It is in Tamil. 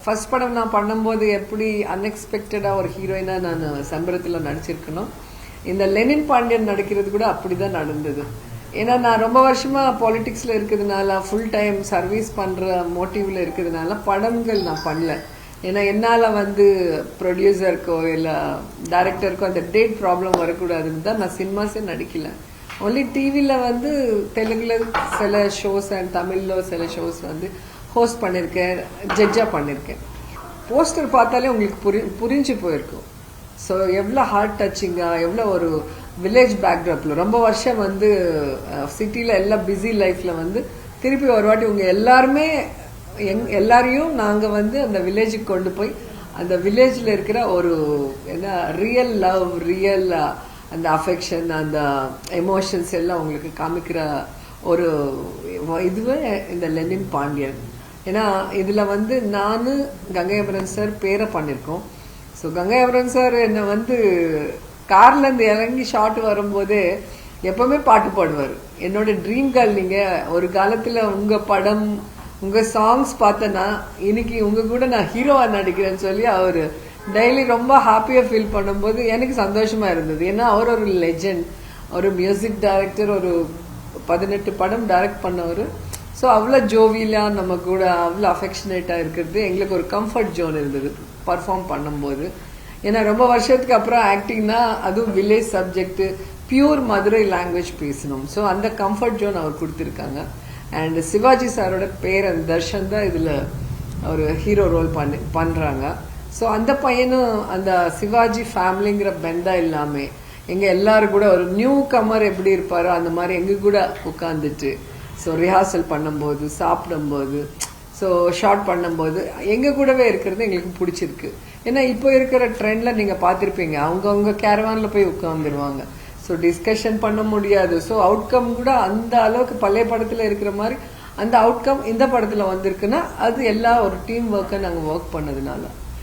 ஃபர்ஸ்ட் படம் நான் பண்ணும்போது எப்படி அன்எக்ஸ்பெக்டடா ஒரு ஹீரோயினா நான் சம்பரத்தில் நடிச்சிருக்கணும், இந்த லெனின் பாண்டியன் நடிக்கிறது கூட அப்படிதான் நடந்தது. ஏன்னா நான் ரொம்ப வருஷமா பாலிடிக்ஸ்ல இருக்கிறதுனால, ஃபுல் டைம் சர்வீஸ் பண்ற மோட்டிவ்ல இருக்கிறதுனால படங்கள் நான் பண்ணல. ஏன்னா என்னால் ப்ரொடியூசருக்கோ இல்லை டைரக்டருக்கோ அந்த டேட் ப்ராப்ளம் வரக்கூடாதுன்னு தான் நான் சினிமாஸே நடிக்கல. ஒன்லி டிவியில் தெலுங்குல சில ஷோஸ் அண்ட் தமிழில் சில ஷோஸ் ஹோஸ்ட் பண்ணியிருக்கேன், ஜட்ஜாக பண்ணியிருக்கேன். போஸ்டர் பார்த்தாலே உங்களுக்கு புரிஞ்சு போயிருக்கும். ஸோ எவ்வளோ ஹார்ட் டச்சிங்காக, எவ்வளோ ஒரு வில்லேஜ் பேக்ராப்பில் ரொம்ப வருஷம் சிட்டியில் எல்லாம் பிஸி லைஃப்பில் திருப்பி ஒரு வாட்டி உங்கள் எல்லாருமே எல்லாரையும் நாங்கள் அந்த வில்லேஜுக்கு கொண்டு போய் அந்த வில்லேஜில் இருக்கிற ஒரு ரியல் லவ், ரியல் அந்த அஃபெக்ஷன், அந்த எமோஷன்ஸ் எல்லாம் உங்களுக்கு காமிக்கிற ஒரு இதுவே இந்த லெனின் பாண்டியன். ஏன்னா இதில் நான் கங்கையபுரன் சார் பேரை பண்ணியிருக்கோம். ஸோ கங்கையபுரன் சார் என்னை கார்லேருந்து இறங்கி ஷாட் வரும்போதே எப்பவுமே பாட்டு பாடுவார். என்னோட ட்ரீம் கேர்ள் நீங்கள், ஒரு காலத்தில் உங்கள் படம் உங்கள் சாங்ஸ் பார்த்தனா இன்னைக்கு உங்கள் கூட நான் ஹீரோவாக நடிக்கிறேன்னு சொல்லி அவர் டெய்லி ரொம்ப ஹாப்பியாக ஃபீல் பண்ணும்போது எனக்கு சந்தோஷமாக இருந்தது. ஏன்னா அவர் ஒரு லெஜெண்ட், ஒரு மியூசிக் டைரக்டர், ஒரு 18 படம் டைரக்ட் பண்ணவர். ஸோ அவ்வளோ ஜோவியலாக நம்ம கூட அவ்வளோ அஃபெக்ஷனேட்டாக இருக்கிறது எங்களுக்கு ஒரு கம்ஃபர்ட் ஜோன் இருந்தது பர்ஃபார்ம் பண்ணும்போது. ஏன்னா ரொம்ப வருஷத்துக்கு அப்புறம் ஆக்டிங்னா அதுவும் village subject, pure Madurai language பேசணும். ஸோ அந்த கம்ஃபர்ட் ஜோன் அவர் கொடுத்துருக்காங்க. அண்ட் சிவாஜி சாரோட பேரன் தர்ஷன் தான் இதில் ஒரு ஹீரோ ரோல் பண்ணுறாங்க. ஸோ அந்த பையனும் அந்த சிவாஜி ஃபேமிலிங்கிற பெண்டா இல்லாமல் எங்கள் எல்லாரும் கூட ஒரு நியூ கமர் எப்படி இருப்பாரோ அந்த மாதிரி எங்கள் கூட உட்காந்துட்டு, ஸோ ரிஹர்சல் பண்ணும்போது, சாப்பிடும்போது, ஸோ ஷார்ட் பண்ணும்போது எங்கள் கூடவே இருக்கிறது எங்களுக்கு பிடிச்சிருக்கு. ஏன்னா இப்போ இருக்கிற ட்ரெண்டில் நீங்கள் பார்த்துருப்பீங்க, அவங்கவுங்க கேரவானில் போய் உட்காந்துருவாங்க. ஸோ டிஸ்கஷன் பண்ண முடியாது. ஸோ அவுட்கம் கூட அந்த அளவுக்கு பழைய படத்தில் இருக்கிற மாதிரி அந்த அவுட்கம் இந்த படத்தில் வந்திருக்குன்னா அது எல்லா ஒரு டீம் ஒர்க்கை நாங்கள் ஒர்க் பண்ணதுனால